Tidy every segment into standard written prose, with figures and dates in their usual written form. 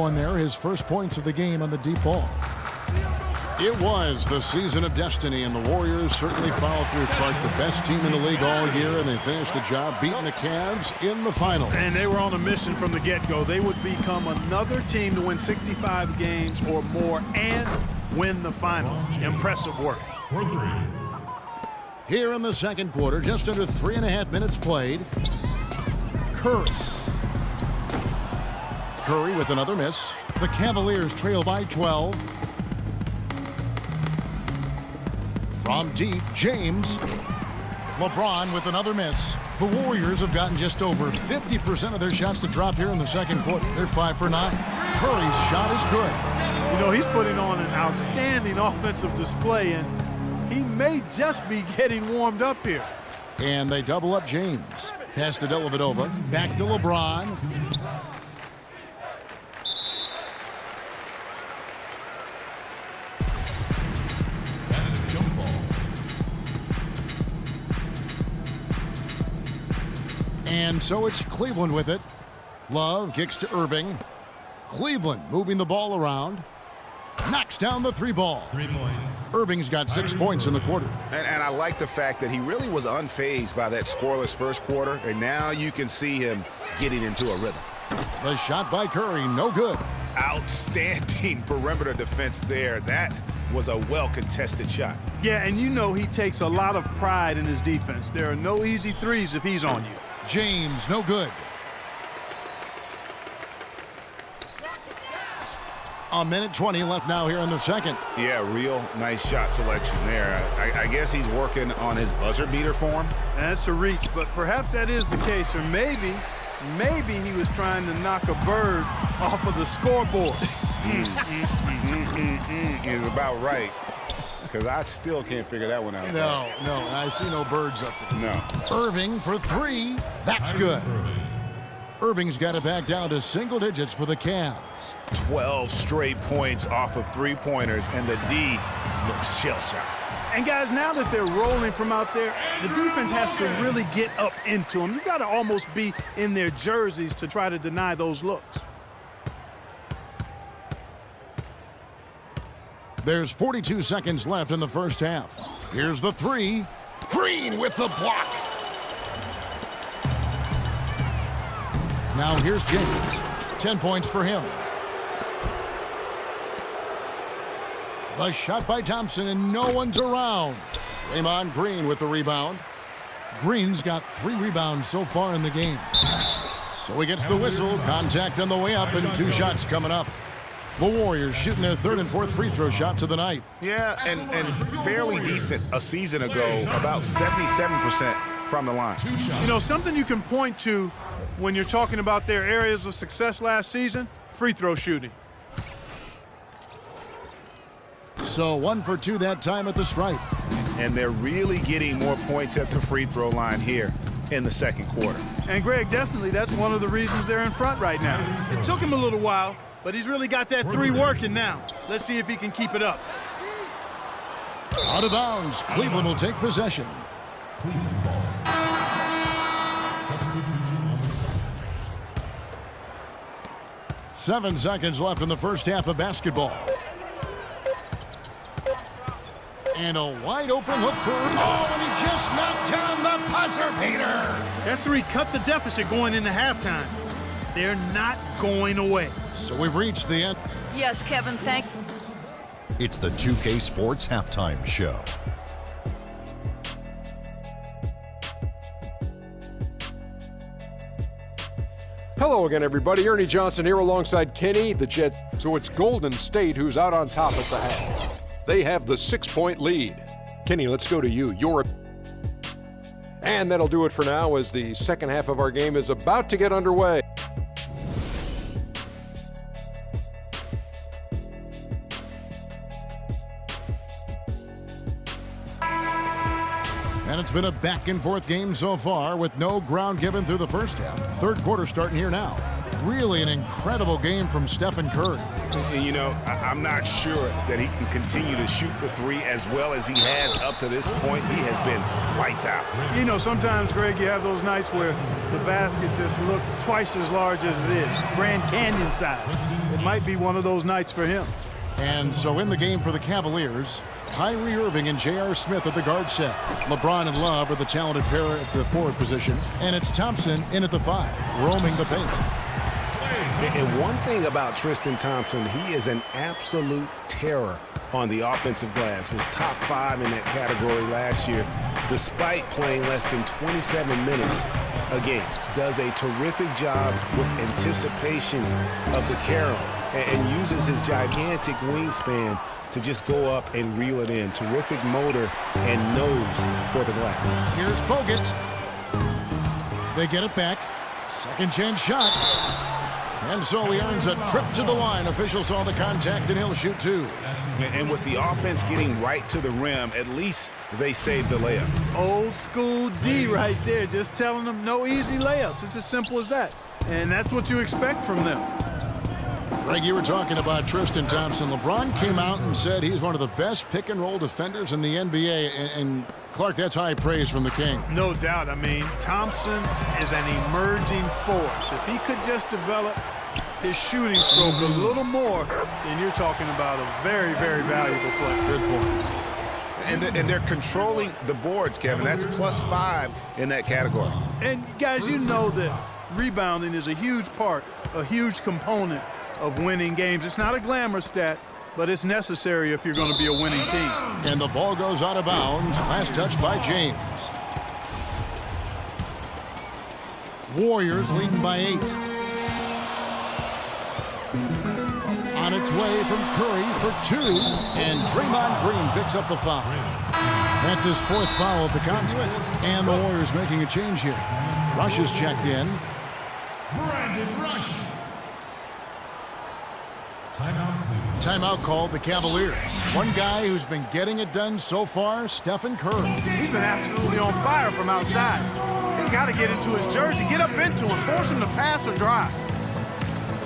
On there, his first points of the game on the deep ball. It was the season of destiny, and the Warriors certainly followed through. Clark, the best team in the league all year, and they finished the job beating the Cavs in the finals. And they were on a mission from the get-go. They would become another team to win 65 games or more and win the finals. Impressive work. Here in the second quarter, just under 3.5 minutes played. Curry with another miss. The Cavaliers trail by 12. From deep, James. LeBron with another miss. The Warriors have gotten just over 50% of their shots to drop here in the second quarter. They're 5 for 9. Curry's shot is good. You know, he's putting on an outstanding offensive display, and he may just be getting warmed up here. And they double up James. Pass to Dellavedova. Back to LeBron. And so it's Cleveland with it. Love kicks to Irving. Cleveland moving the ball around. Knocks down the 3 ball. 3 points. Irving's got 6 points in the quarter. And I like the fact that he really was unfazed by that scoreless first quarter. And now you can see him getting into a rhythm. The shot by Curry, no good. Outstanding perimeter defense there. That was a well-contested shot. Yeah, and you know he takes a lot of pride in his defense. There are no easy threes if he's on you. James, no good. A minute 20 left now here in the second. Yeah, real nice shot selection there. I guess he's working on his buzzer beater form. That's a reach, but perhaps that is the case. Or maybe he was trying to knock a bird off of the scoreboard. Is about right. Because I still can't figure that one out. No, I see no birds up there. No. Irving for 3. That's good. Irving's got it back down to single digits for the Cavs. 12 straight points off of 3-pointers, and the D looks shell-shocked. And guys, now that they're rolling from out there, the defense has to really get up into them. You've got to almost be in their jerseys to try to deny those looks. There's 42 seconds left in the first half. Here's the 3. Green with the block. Now here's James. 10 points for him. The shot by Thompson, and no one's around. Draymond Green with the rebound. Green's got 3 rebounds so far in the game. So he gets the whistle. Contact on the way up, and 2 shots coming up. The Warriors shooting their 3rd and 4th free throw shots of the night. Yeah, and fairly decent a season ago, about 77% from the line. You know, something you can point to when you're talking about their areas of success last season, free throw shooting. So 1 for 2 that time at the stripe. And they're really getting more points at the free throw line here in the second quarter. And Greg, definitely that's one of the reasons they're in front right now. It took him a little while, but he's really got that 3 working now. Let's see if he can keep it up. Out of bounds. Cleveland will take possession. Cleveland ball. Substitution. 7 seconds left in the first half of basketball. And a wide open look for... Oh, and he just knocked down the buzzer beater. That 3 cut the deficit going into halftime. They're not going away. So we've reached the end. Yes, Kevin, thank you. It's the 2K Sports Halftime Show. Hello again, everybody. Ernie Johnson here alongside Kenny, the Jet. So it's Golden State who's out on top at the half. They have the 6-point lead. Kenny, let's go to you. And that'll do it for now as the second half of our game is about to get underway. And it's been a back-and-forth game so far with no ground given through the first half. Third quarter starting here now. really an incredible game from Stephen Curry. And, you know, I'm not sure that he can continue to shoot the three as well as he has up to this point. He has been lights out. You know, sometimes, Greg, you have those nights where the basket just looks twice as large as it is. Grand Canyon size. It might be one of those nights for him. And so in the game for the Cavaliers, Kyrie Irving and J.R. Smith at the guard set. LeBron and Love are the talented pair at the forward position. And it's Thompson in at the 5, roaming the paint. And one thing about Tristan Thompson, he is an absolute terror on the offensive glass. Was top 5 in that category last year, despite playing less than 27 minutes a game. Does a terrific job with anticipation of the carry and uses his gigantic wingspan to just go up and reel it in. Terrific motor and nose for the glass. Here's Bogut. They get it back. Second chance shot. And so he earns a trip to the line. Officials saw the contact, and he'll shoot 2. And with the offense getting right to the rim, at least they saved the layup. Old school D right there, just telling them no easy layups. It's as simple as that. And that's what you expect from them. Greg, you were talking about Tristan Thompson. LeBron came out and said he's one of the best pick-and-roll defenders in the NBA. And Clark, that's high praise from the King. No doubt. I mean, Thompson is an emerging force. If he could just develop his shooting stroke a little more, then you're talking about a very, very valuable player. Good point. And they're controlling the boards, Kevin. That's +5 in that category. And, guys, you know that rebounding is a huge part, a huge component of winning games. It's not a glamour stat, but it's necessary if you're going to be a winning team. And the ball goes out of bounds. Last touch by James. Warriors leading by 8. On its way from Curry for 2. And Draymond Green picks up the foul. That's his 4th foul of the contest. And the Warriors making a change here. Rush is checked in. Brandon Rush. Timeout called the Cavaliers. One guy who's been getting it done so far, Stephen Curry. He's been absolutely on fire from outside. They got to get into his jersey, get up into him, force him to pass or drive.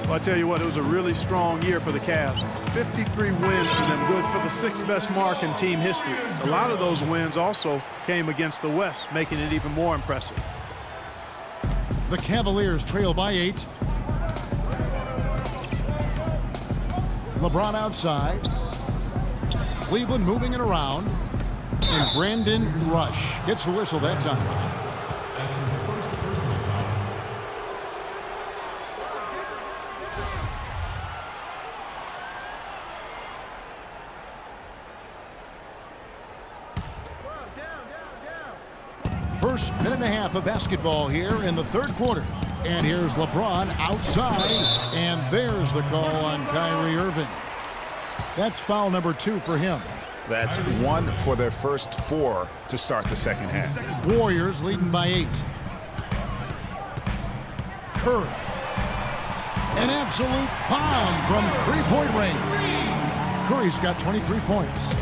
Well, I tell you what, it was a really strong year for the Cavs. 53 wins for them, good for the 6th best mark in team history. A lot of those wins also came against the West, making it even more impressive. The Cavaliers trail by 8. LeBron outside. Cleveland moving it around. And Brandon Rush gets the whistle that time. That's his first personal foul. First minute and a half of basketball here in the 3rd quarter. And here's LeBron outside. And there's the call on Kyrie Irving. That's foul number 2 for him. That's 1 for their first 4 to start the second half. Warriors leading by 8. Curry. An absolute bomb from 3-point range. Curry's got 23 points.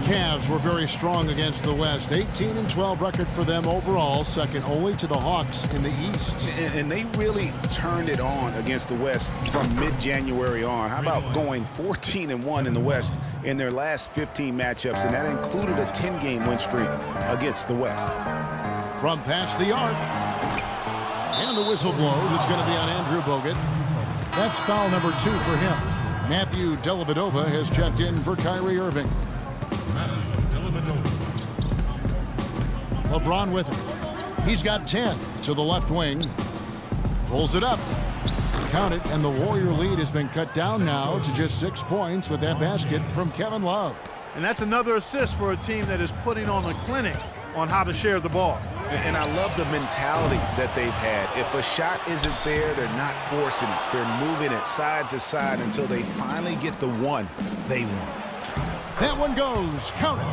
Cavs were very strong against the West. 18-12 record for them overall, second only to the Hawks in the East. And they really turned it on against the West from mid-January on. How about going 14-1 in the West in their last 15 matchups, and that included a 10-game win streak against the West. From past the arc. And the whistle blows. It's going to be on Andrew Bogut. That's foul number 2 for him. Matthew Dellavedova has checked in for Kyrie Irving. LeBron with him. He's got 10 to the left wing. Pulls it up. Count it, and the Warrior lead has been cut down now to just 6 points with that basket from Kevin Love. And that's another assist for a team that is putting on a clinic on how to share the ball. And I love the mentality that they've had. If a shot isn't there, they're not forcing it. They're moving it side to side until they finally get the one they want. That one goes. Count it.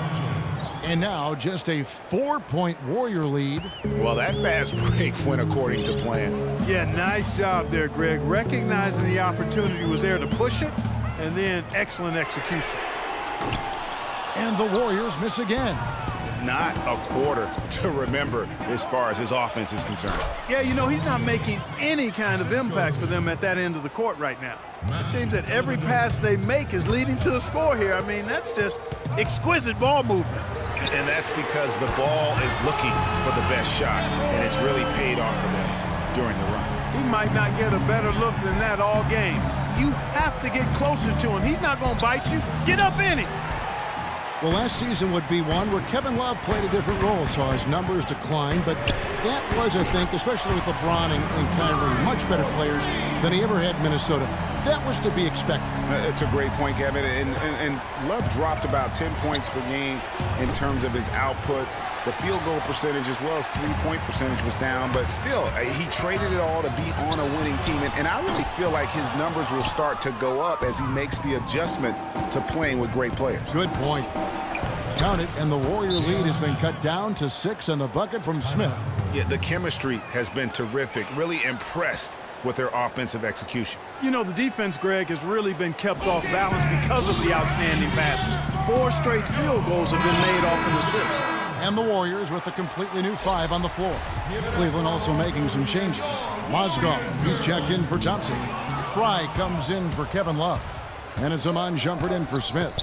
And now just a 4-point Warrior lead. Well, that fast break went according to plan. Yeah, nice job there, Greg. Recognizing the opportunity was there to push it, and then excellent execution. And the Warriors miss again. not a quarter to remember as far as his offense is concerned. Yeah, you know, he's not making any kind of impact for them at that end of the court right now. It seems that every pass they make is leading to a score here. I mean, that's just exquisite ball movement. And that's because the ball is looking for the best shot, and it's really paid off for them during the run. He might not get a better look than that all game. You have to get closer to him. He's not going to bite you. Get up in him. Well, last season would be one where Kevin Love played a different role, saw his numbers decline, but that was, I think, especially with LeBron and Kyrie, much better players than he ever had in Minnesota. That was to be expected. It's a great point, Kevin. And Love dropped about 10 points per game in terms of his output. The field goal percentage as well as three-point percentage was down, but still, he traded it all to be on a winning team. And I really feel like his numbers will start to go up as he makes the adjustment to playing with great players. Good point. Count it, and the Warrior lead has been cut down to 6 on the bucket from Smith. Yeah, the chemistry has been terrific. Really impressed with their offensive execution. You know, the defense, Greg, has really been kept off balance because of the outstanding passes. 4 straight field goals have been made off an assist. And the Warriors with a completely new 5 on the floor. Cleveland also making some changes. Mozgov, he's checked in for Thompson. Fry comes in for Kevin Love. And it's Iman Shumpert in for Smith.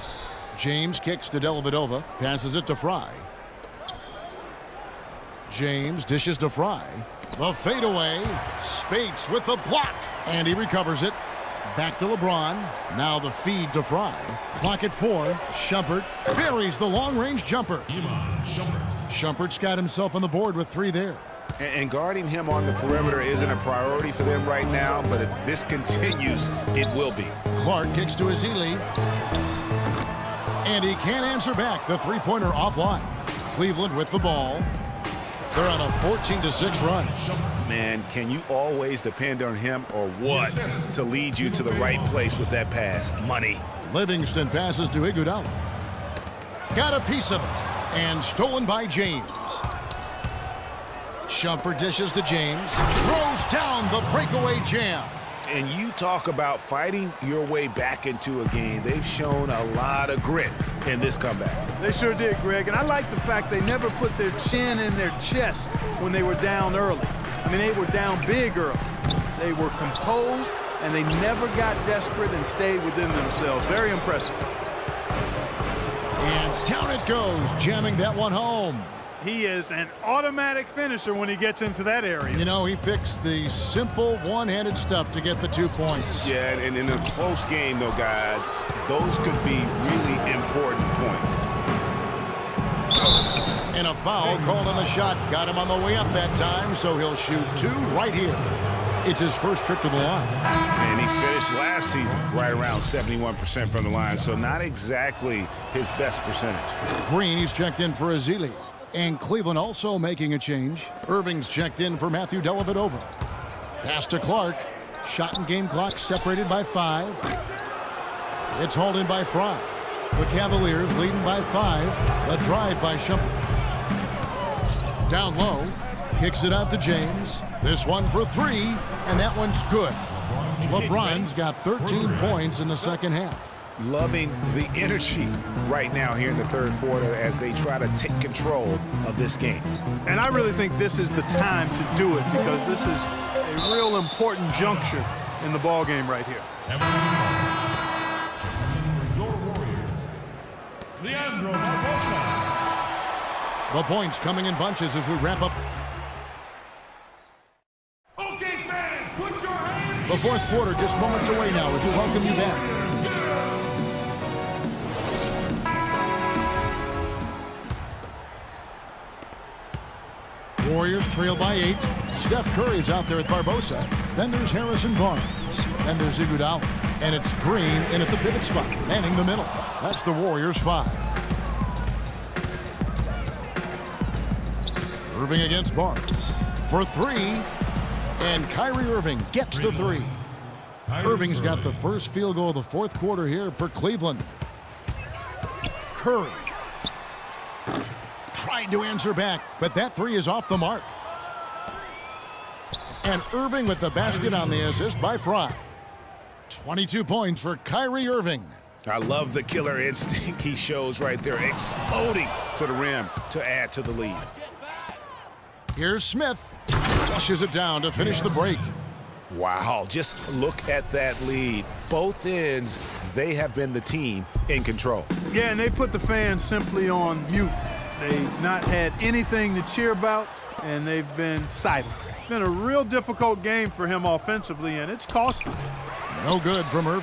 James kicks to Dellavedova, passes it to Fry. James dishes to Fry. The fadeaway. Spates with the block. And he recovers it. Back to LeBron. Now the feed to Fry. Clock at 4. Shumpert buries the long-range jumper. Shumpert's got himself on the board with 3 there. And guarding him on the perimeter isn't a priority for them right now, but if this continues, it will be. Clark kicks to Ezeli. And he can't answer back. The three-pointer offline. Cleveland with the ball. They're on a 14-6 run. Man, can you always depend on him or what to lead you to the right place with that pass? Money. Livingston passes to Iguodala. Got a piece of it. And stolen by James. Shumpert dishes to James. Throws down the breakaway jam. And you talk about fighting your way back into a game. They've shown a lot of grit in this comeback. They sure did, Greg. And I like the fact they never put their chin in their chest when they were down early. I mean, they were down big early. They were composed, and they never got desperate and stayed within themselves. Very impressive. And down it goes, jamming that one home. He is an automatic finisher when he gets into that area. You know, he fixed the simple one-handed stuff to get the 2 points. Yeah, and in a close game, though, guys, those could be really important points. And a foul called on the shot. Got him on the way up that time, so he'll shoot 2 right here. It's his first trip to the line. And he finished last season right around 71% from the line, so not exactly his best percentage. Green, he's checked in for Ezeli. And Cleveland also making a change. Irving's checked in for Matthew Dellavedova. Pass to Clark. Shot and game clock separated by 5. It's hauled in by Fry. The Cavaliers leading by 5. The drive by Shumpert. Down low. Kicks it out to James. This one for 3. And that one's good. LeBron's got 13 points in the second half. Loving the energy right now here in the third quarter as they try to take control of this game. And I really think this is the time to do it because this is a real important juncture in the ball game right here. Your Warriors, Leandro Barbosa. The points coming in bunches as we wrap up. Okay, fans, put your hands. The fourth quarter just moments away now as we welcome you back. Warriors trail by 8. Steph Curry's out there with Barbosa. Then there's Harrison Barnes. Then there's Iguodala. And it's Green in at the pivot spot, manning the middle. That's the Warriors 5. Irving against Barnes. For 3. And Kyrie Irving gets the 3. Irving's got the first field goal of the fourth quarter here for Cleveland. Curry tried to answer back, but that 3 is off the mark. And Irving with the basket on the assist by Fry. 22 points for Kyrie Irving. I love the killer instinct he shows right there, exploding to the rim to add to the lead. Here's Smith. Flushes it down to finish the break. Wow, just look at that lead. Both ends, they have been the team in control. Yeah, and they put the fans simply on mute. They've not had anything to cheer about, and they've been silent. It's been a real difficult game for him offensively, and it's costly. No good from Irving.